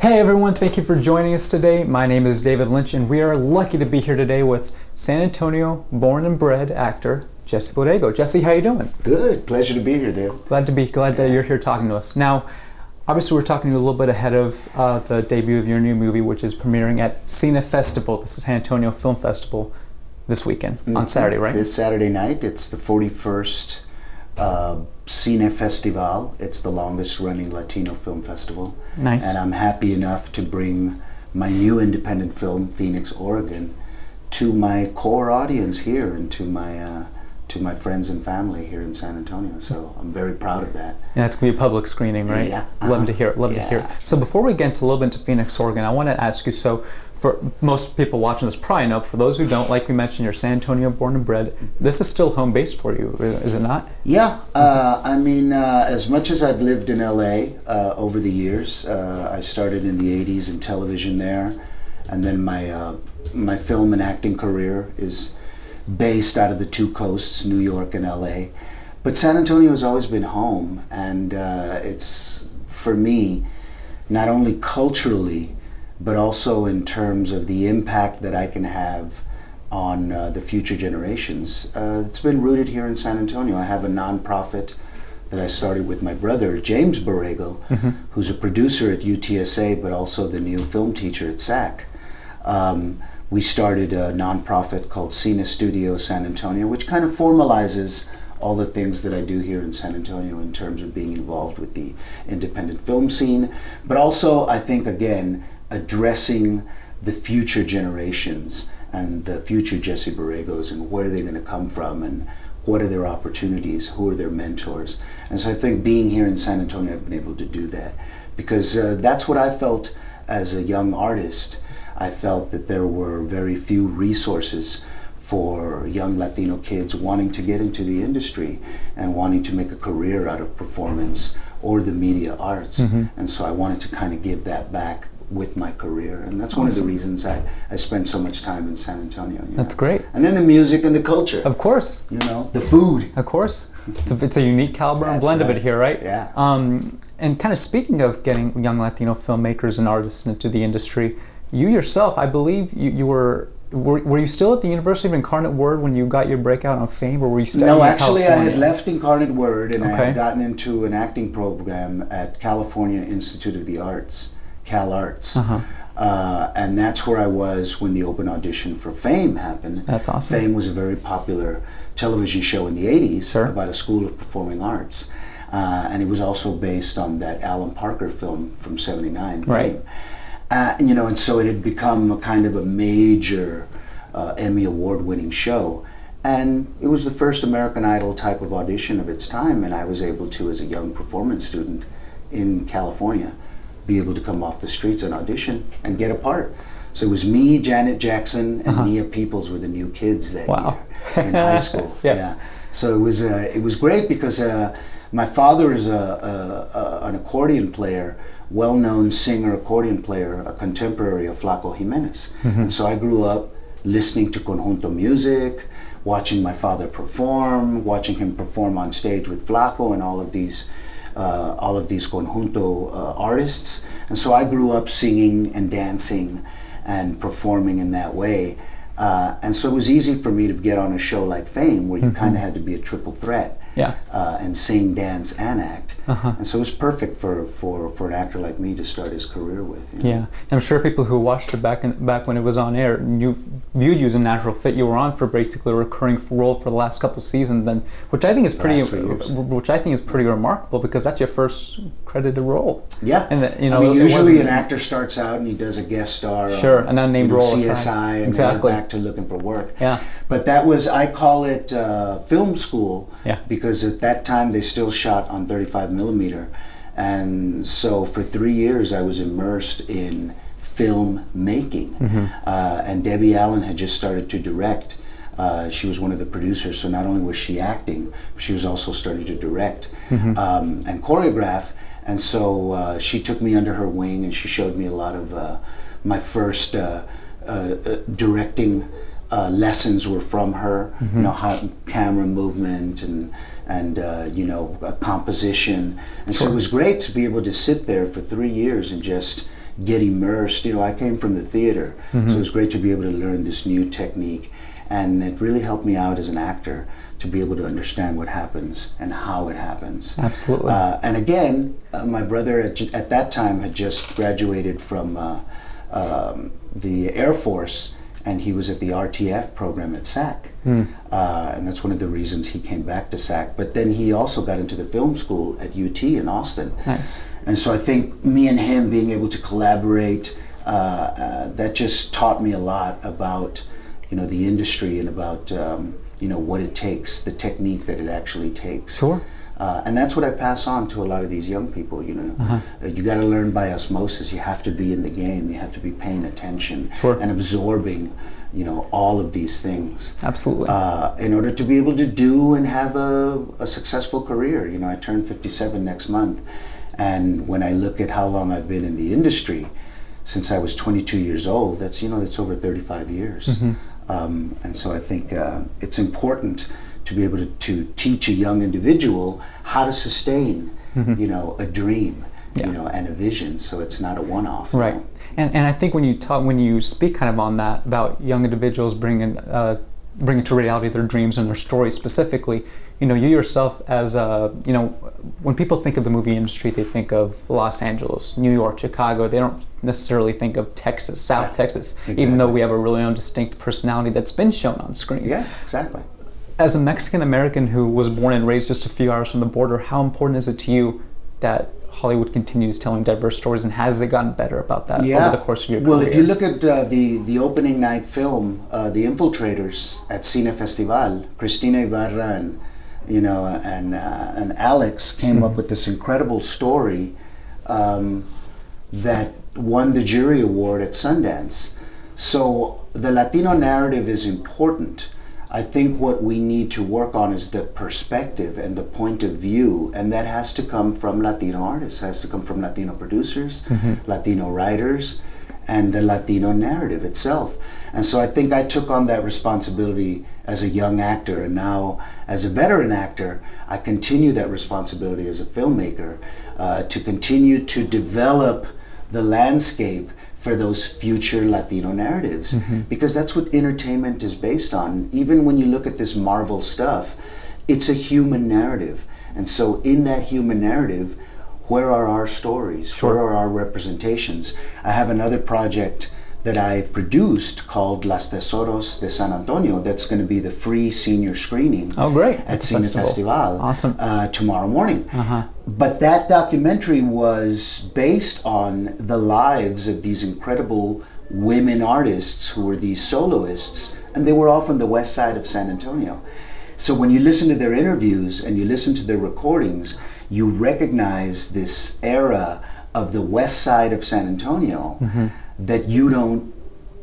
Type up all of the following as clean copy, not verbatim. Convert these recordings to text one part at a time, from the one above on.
Hey everyone, thank you for joining us today. My name is David Lynch and we are lucky to be here today with San Antonio born and bred actor Jesse Borrego. Jesse, how you doing? Good, pleasure to be here, Dave. Glad that you're here talking to us. Now, obviously we're talking to you a little bit ahead of the debut of your new movie, which is premiering at CineFestival. This is San Antonio Film Festival this weekend, on Saturday, right? This Saturday night. It's the 41st CineFestival. It's the longest running Latino film festival. Nice. And I'm happy enough to bring my new independent film, Phoenix, Oregon, to my core audience here and to my friends and family here in San Antonio. So I'm very proud of that. Yeah, it's going to be a public screening, right? Yeah. Love to hear it, to hear it. So before we get into a little bit into Phoenix, Oregon, I want to ask you, so for most people watching this probably know, for those who don't, like you mentioned, you're San Antonio born and bred. This is still home base for you, is it not? Yeah, as much as I've lived in LA over the years, I started in the 80s in television there, and then my film and acting career is based out of the two coasts, New York and LA. But San Antonio has always been home, and it's, for me, not only culturally, but also in terms of the impact that I can have on the future generations. It's been rooted here in San Antonio. I have a nonprofit that I started with my brother, James Borrego, who's a producer at UTSA, but also the new film teacher at SAC. We started a nonprofit called Cine Studio San Antonio, which kind of formalizes all the things that I do here in San Antonio in terms of being involved with the independent film scene, but also, I think, again, addressing the future generations and the future Jesse Borregos and where they're going to come from and what are their opportunities, who are their mentors. And so I think being here in San Antonio, I've been able to do that because that's what I felt as a young artist. I felt that there were very few resources for young Latino kids wanting to get into the industry and wanting to make a career out of performance or the media arts. And so I wanted to kind of give that back with my career, and that's one of the reasons I spent so much time in San Antonio. That's great. And then the music and the culture. Of course. You know, the food. Of course. It's a unique caliber and blend of it here, right? Yeah. And kind of speaking of getting young Latino filmmakers and artists into the industry, you yourself, I believe you were you still at the University of Incarnate Word when you got your breakout on Fame, or were you studying No, in actually California? I had left Incarnate Word and I had gotten into an acting program at California Institute of the Arts, Cal Arts. And that's where I was when the open audition for Fame happened. That's awesome. Fame was a very popular television show in the 80s about a school of performing arts. And it was also based on that Alan Parker film from '79, Fame. And so it had become a kind of a major Emmy Award-winning show. And it was the first American Idol type of audition of its time, and I was able to, as a young performance student in California, be able to come off the streets and audition and get a part. So it was me, Janet Jackson, and Nia Peoples were the new kids that year in high school. So it was great because my father is an accordion player, well-known singer, accordion player, a contemporary of Flaco Jimenez. And so I grew up listening to conjunto music, watching my father perform, watching him perform on stage with Flaco and all of these conjunto artists. And so I grew up singing and dancing and performing in that way. And so it was easy for me to get on a show like Fame, where you kind of had to be a triple threat. And sing, dance, and act. And so it was perfect for an actor like me to start his career with. You know? Yeah, I'm sure people who watched it back when it was on air viewed you as a natural fit. You were on for basically a recurring role for the last couple seasons, then, which I think is pretty remarkable because that's your first credited role. Yeah, and usually an actor starts out and he does a guest star. An unnamed role. CSI, and then back to looking for work. Yeah, but that was, I call it film school. Yeah. Because at that time they still shot on 35 millimeter, and so for 3 years I was immersed in film making. And Debbie Allen had just started to direct. She was one of the producers, so not only was she acting, but she was also starting to direct and choreograph. And so she took me under her wing, and she showed me a lot of my first directing lessons were from her. How camera movement and composition. And so it was great to be able to sit there for 3 years and just get immersed. You know, I came from the theater, so it was great to be able to learn this new technique, and it really helped me out as an actor to be able to understand what happens and how it happens. Absolutely. And again, my brother at that time had just graduated from the Air Force, and he was at the RTF program at SAC. And that's one of the reasons he came back to SAC. But then he also got into the film school at UT in Austin. Nice. And so I think me and him being able to collaborate, that just taught me a lot about, you know, the industry and about, you know, what it takes, the technique that it actually takes. Sure. And that's what I pass on to a lot of these young people, you know. You got to learn by osmosis. You have to be in the game. You have to be paying attention and absorbing, you know, all of these things. Absolutely. In order to be able to do and have a successful career. You know, I turn 57 next month. And when I look at how long I've been in the industry, since I was 22 years old, that's, you know, that's over 35 years. And so I think it's important to be able to teach a young individual how to sustain, you know, a dream, you know, and a vision. So it's not a one-off. Right. You know? And I think when you speak kind of on that about young individuals bringing to reality their dreams and their stories specifically, you know, you yourself as you know, when people think of the movie industry, they think of Los Angeles, New York, Chicago. They don't necessarily think of Texas, South Texas, even though we have a really own distinct personality that's been shown on screen. Yeah, exactly. As a Mexican American who was born and raised just a few hours from the border, how important is it to you that Hollywood continues telling diverse stories, and has it gotten better about that over the course of your career? Well, if you look at the opening night film, The Infiltrators at CineFestival, Cristina Ibarra and, you know, and Alex came up with this incredible story that won the jury award at Sundance. So the Latino narrative is important. I think what we need to work on is the perspective and the point of view, and that has to come from Latino artists, has to come from Latino producers, Latino writers, and the Latino narrative itself. And so I think I took on that responsibility as a young actor, and now as a veteran actor, I continue that responsibility as a filmmaker to continue to develop the landscape for those future Latino narratives, because that's what entertainment is based on. Even when you look at this Marvel stuff, it's a human narrative. And so in that human narrative, where are our stories? Where are our representations? I have another project that I produced called Las Tesoros de San Antonio that's going to be the free senior screening at CineFestival tomorrow morning. But that documentary was based on the lives of these incredible women artists who were these soloists, and they were all from the west side of San Antonio. So when you listen to their interviews and you listen to their recordings, you recognize this era of the west side of San Antonio that you don't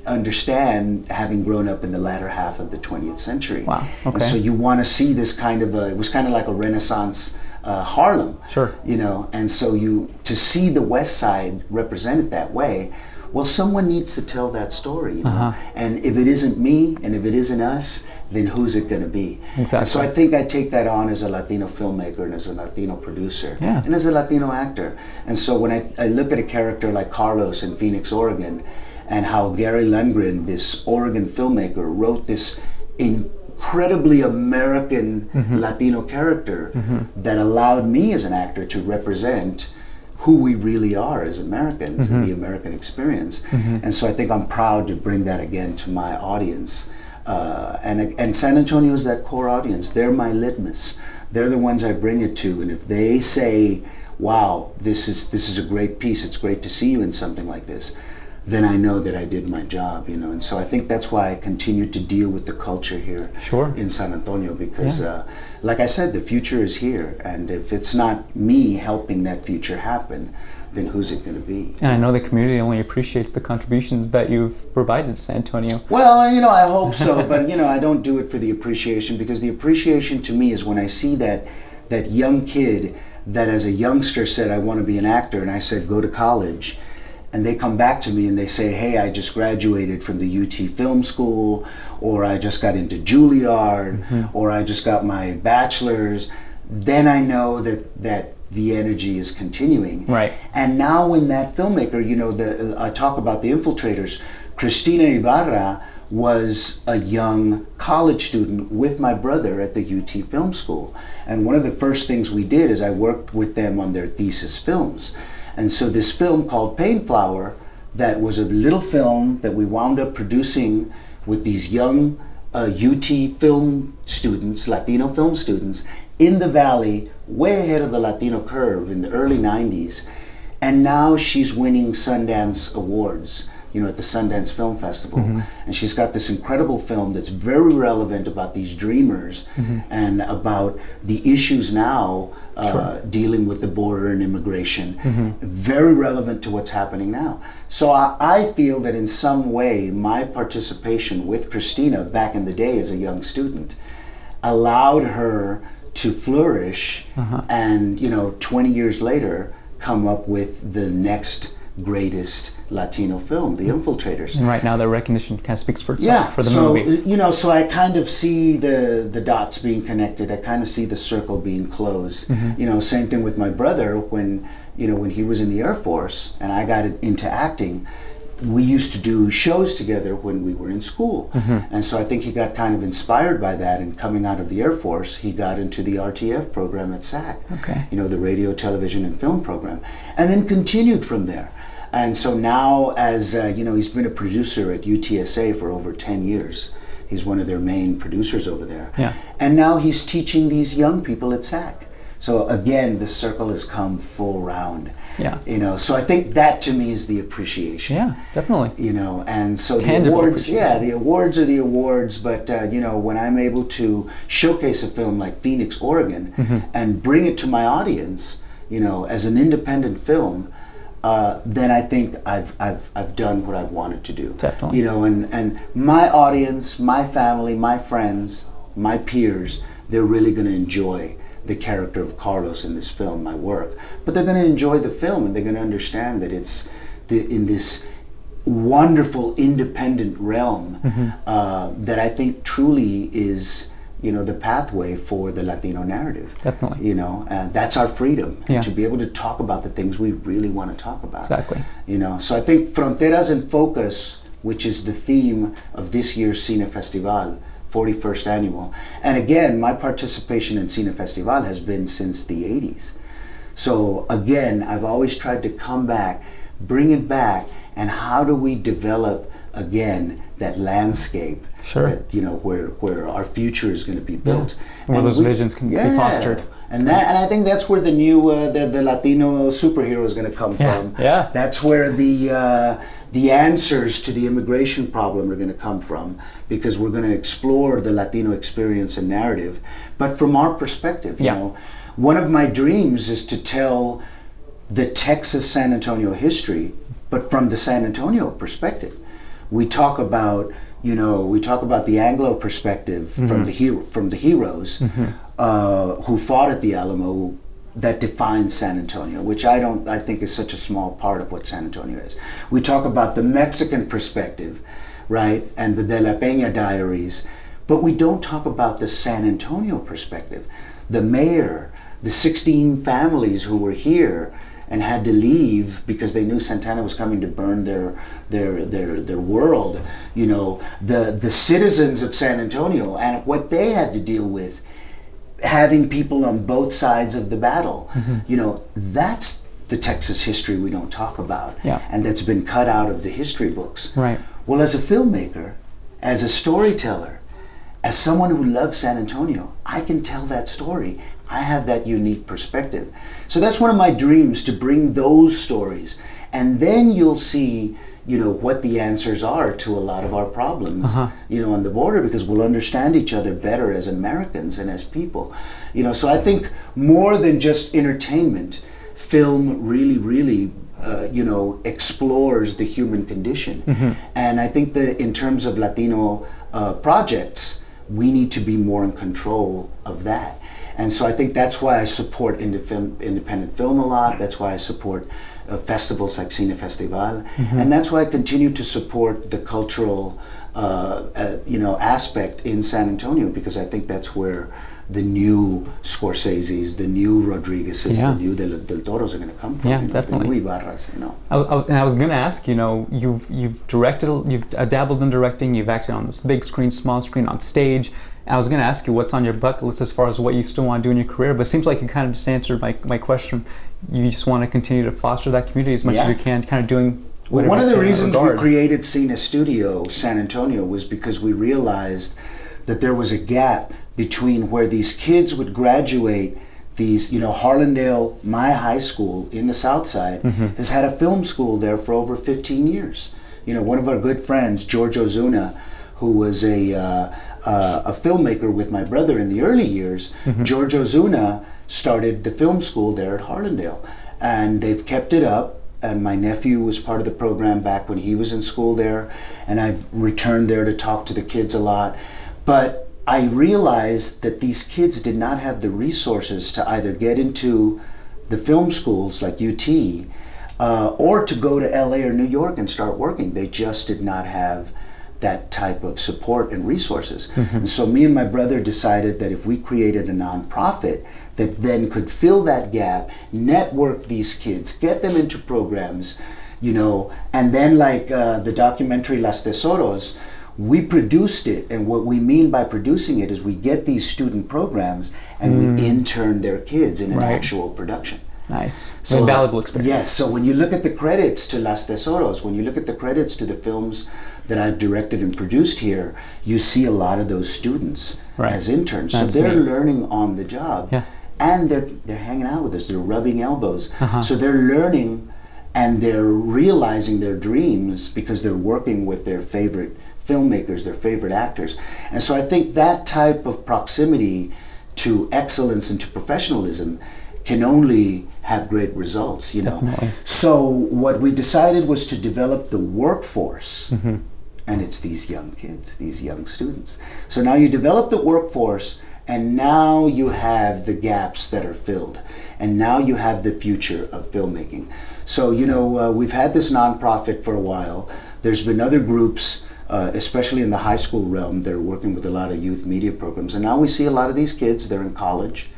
understand, having grown up in the latter half of the 20th century. Wow. Okay. And so you want to see this kind of it was kind of like a Renaissance Harlem. You know, and so to see the west side represented that way, well, someone needs to tell that story, you know. And if it isn't me and if it isn't us, then who's it going to be? Exactly. And so I think I take that on as a Latino filmmaker and as a Latino producer and as a Latino actor. And so when I look at a character like Carlos in Phoenix, Oregon, and how Gary Lundgren, this Oregon filmmaker, wrote this incredibly American Latino character that allowed me as an actor to represent who we really are as Americans and the American experience. And so I think I'm proud to bring that again to my audience. And San Antonio is that core audience. They're my litmus. They're the ones I bring it to. And if they say, wow, this is a great piece, it's great to see you in something like this, then I know that I did my job, you know. And so I think that's why I continue to deal with the culture here in San Antonio, because like I said, the future is here, and if it's not me helping that future happen, then who's it going to be? And I know the community only appreciates the contributions that you've provided to San Antonio. Well, you know, I hope so, but you know, I don't do it for the appreciation, because the appreciation to me is when I see that young kid that as a youngster said, I want to be an actor, and I said, go to college. And they come back to me and they say, hey, I just graduated from the UT Film School, or I just got into Juilliard, or I just got my bachelor's. Then I know that the energy is continuing. Right. And now when that filmmaker, I talk about the infiltrators, Cristina Ibarra was a young college student with my brother at the UT Film School. And one of the first things we did is I worked with them on their thesis films. And so this film called Painflower, that was a little film that we wound up producing with these young UT film students, Latino film students, in the Valley, way ahead of the Latino curve in the early 90s. And now she's winning Sundance Awards, at the Sundance Film Festival. And she's got this incredible film that's very relevant about these dreamers and about the issues now dealing with the border and immigration. Very relevant to what's happening now. So I feel that in some way, my participation with Christina back in the day as a young student allowed her to flourish and, 20 years later, come up with the next greatest Latino film, The Infiltrators. And right now the recognition kind of speaks for itself for the movie. So I kind of see the dots being connected. I kind of see the circle being closed. Same thing with my brother when he was in the Air Force and I got into acting. We used to do shows together when we were in school. And so I think he got kind of inspired by that, and coming out of the Air Force, he got into the RTF program at SAC, the radio, television, and film program, and then continued from there. And so now as, he's been a producer at UTSA for over 10 years. He's one of their main producers over there. Yeah. And now he's teaching these young people at SAC. So again, the circle has come full round. Yeah. So I think that to me is the appreciation. Yeah, definitely. And so Tangible the awards, the awards are the awards, but when I'm able to showcase a film like Phoenix, Oregon, and bring it to my audience, as an independent film, then I think I've done what I've wanted to do. Definitely. And my audience, my family, my friends, my peers, they're really going to enjoy the character of Carlos in this film, my work. But they're going to enjoy the film, and they're going to understand that it's in this wonderful independent realm that I think truly is, the pathway for the Latino narrative. Definitely. And that's our freedom, to be able to talk about the things we really want to talk about. Exactly. So I think Fronteras en Focus, which is the theme of this year's CineFestival, 41st annual. And again, my participation in CineFestival has been since the 80s. So again, I've always tried to come back, bring it back, and how do we develop again that landscape that where our future is going to be built, where those visions can be fostered. And I think that's where the new the Latino superhero is going to come from. Yeah. That's where the answers to the immigration problem are going to come from, because we're going to explore the Latino experience and narrative, but from our perspective. One of my dreams is to tell the Texas San Antonio history, but from the San Antonio perspective. We talk about the Anglo perspective from the heroes who fought at the Alamo, that defines San Antonio, which I think is such a small part of what San Antonio is. We talk about the Mexican perspective, right, and the De La Peña diaries, but we don't talk about the San Antonio perspective. The mayor, the 16 families who were here and had to leave because they knew Santana was coming to burn their world. The citizens of San Antonio and what they had to deal with, having people on both sides of the battle. That's the Texas history we don't talk about, and that's been cut out of the history books. Right. Well, as a filmmaker, as a storyteller, as someone who loves San Antonio, I can tell that story. I have that unique perspective. So that's one of my dreams, to bring those stories, and then you'll see what the answers are to a lot of our problems, on the border, because we'll understand each other better as Americans and as people. So I think more than just entertainment, film really, explores the human condition. And I think that in terms of Latino projects, we need to be more in control of that. And so I think that's why I support independent film a lot. That's why I support festivals like CineFestival. And that's why I continue to support the cultural aspect in San Antonio, because I think that's where the new Scorseses, the new Rodriguezes, the new Del Toros are going to come from. Yeah, definitely. The new Ibarras, And I was going to ask, you've directed, you've dabbled in directing, you've acted on this big screen, small screen, on stage. And I was going to ask you what's on your bucket list as far as what you still want to do in your career, but it seems like you kind of just answered my question. You just want to continue to foster that community as much as you can, kind of doing. Well, one of the reasons we created CineStudio San Antonio was because we realized that there was a gap between where these kids would graduate. These, Harlandale, my high school in the South Side, has had a film school there for over 15 years. One of our good friends, George Ozuna, who was a filmmaker with my brother in the early years, George Ozuna started the film school there at Harlandale, and they've kept it up. And my nephew was part of the program back when he was in school there, and I've returned there to talk to the kids a lot. But I realized that these kids did not have the resources to either get into the film schools like UT or to go to LA or New York and start working. They just did not have that type of support and resources. And so me and my brother decided that if we created a nonprofit that then could fill that gap, network these kids, get them into programs, and then like the documentary Las Tesoros, we produced it. And what we mean by producing it is we get these student programs and we intern their kids in an actual production. Nice. So valuable experience. Yes. So when you look at the credits to Las Tesoros, when you look at the credits to the films that I've directed and produced here, you see a lot of those students as interns. So they're learning on the job, and they're hanging out with us. They're rubbing elbows. So they're learning, and they're realizing their dreams because they're working with their favorite filmmakers, their favorite actors. And so I think that type of proximity to excellence and to professionalism can only have great results, Definitely. So what we decided was to develop the workforce, and it's these young kids, these young students. So now you develop the workforce, and now you have the gaps that are filled, and now you have the future of filmmaking. So, we've had this nonprofit for a while. There's been other groups, especially in the high school realm, that are working with a lot of youth media programs. And now we see a lot of these kids, they're in college,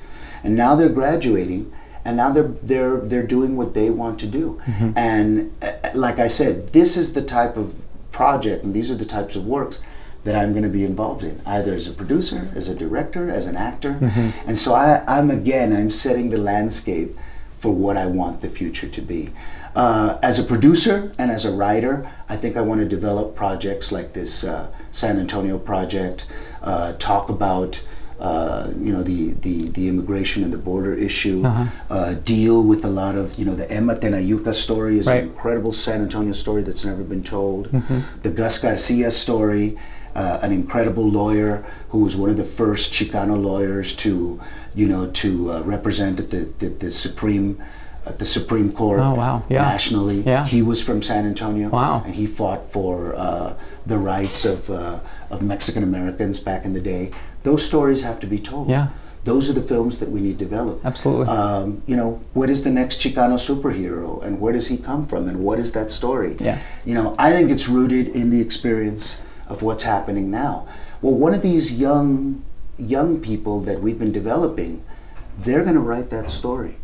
and now they're graduating, and now they're doing what they want to do. And like I said, this is the type of project, and these are the types of works that I'm going to be involved in, either as a producer, as a director, as an actor. And so I'm setting the landscape for what I want the future to be. As a producer and as a writer, I think I want to develop projects like this San Antonio project, talk about the immigration and the border issue, deal with a lot of, the Emma Tenayuca story is an incredible San Antonio story that's never been told. The Gus Garcia story, an incredible lawyer who was one of the first Chicano lawyers to represent at the Supreme Court nationally. He was from San Antonio, and he fought for the rights of Mexican Americans back in the day. Those stories have to be told. Those are the films that we need developed. Absolutely. What is the next Chicano superhero, and where does he come from, and what is that story? I think it's rooted in the experience of what's happening now. Well, one of these young people that we've been developing, they're going to write that story,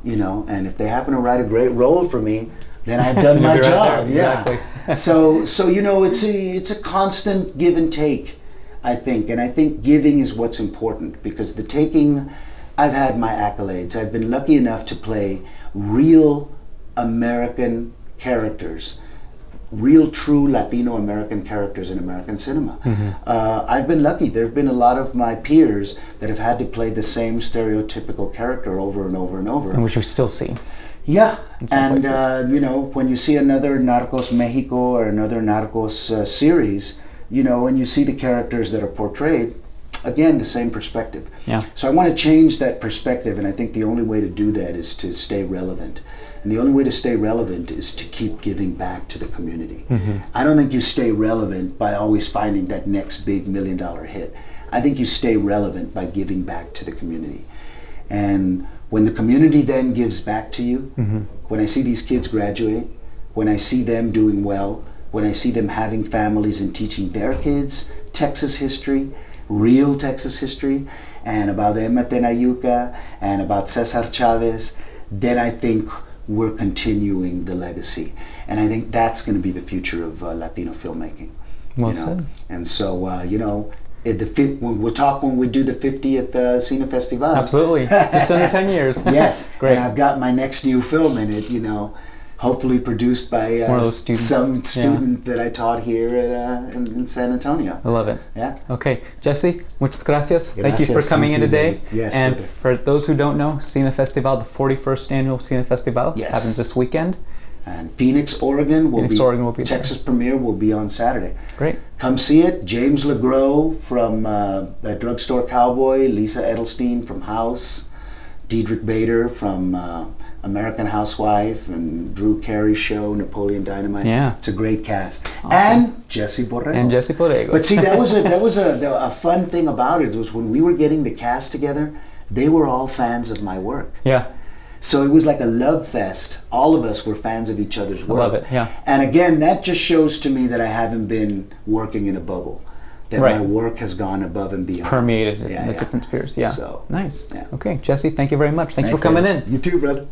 and if they happen to write a great role for me, then I've done my job. Exactly. So it's a constant give and take, I think, and I think giving is what's important, because the taking, I've had my accolades. I've been lucky enough to play real American characters, real true Latino American characters in American cinema. I've been lucky. There have been a lot of my peers that have had to play the same stereotypical character over and over and over. And which we still see. Yeah, and when you see another Narcos Mexico or another Narcos series, and you see the characters that are portrayed, again, the same perspective. So I want to change that perspective, and I think the only way to do that is to stay relevant. And the only way to stay relevant is to keep giving back to the community. I don't think you stay relevant by always finding that next big $1 million hit. I think you stay relevant by giving back to the community. And when the community then gives back to you, when I see these kids graduate, when I see them doing well, when I see them having families and teaching their kids Texas history, real Texas history, and about Emma Tenayuca and about Cesar Chavez, then I think we're continuing the legacy. And I think that's going to be the future of Latino filmmaking. Well said. And so, you know, we'll talk when we do the 50th CineFestival. Absolutely. Just under 10 years. Yes. Great. And I've got my next new film in it, you know, hopefully produced by one of those students. Some student that I taught here in San Antonio. I love it. Yeah. Okay, Jesse, muchas gracias. Thank you for coming in today. Yes, and brother. for those who don't know, CineFestival, the 41st annual CineFestival, happens this weekend. And Phoenix, Oregon will be Texas there. Premiere will be on Saturday. Great. Come see it. James LeGros from Drugstore Cowboy, Lisa Edelstein from House, Diedrich Bader from American Housewife, and Drew Carey's show, Napoleon Dynamite. Yeah. It's a great cast. Awesome. And Jesse Borrego. But see, that was a fun thing about it, was when we were getting the cast together, they were all fans of my work. Yeah. So it was like a love fest. All of us were fans of each other's work. I love it, yeah. And again, that just shows to me that I haven't been working in a bubble. That my work has gone above and beyond. Permeated in the different spheres. Yeah. So, nice. Yeah. Okay, Jesse, thank you very much. Thanks for coming in. You too, brother.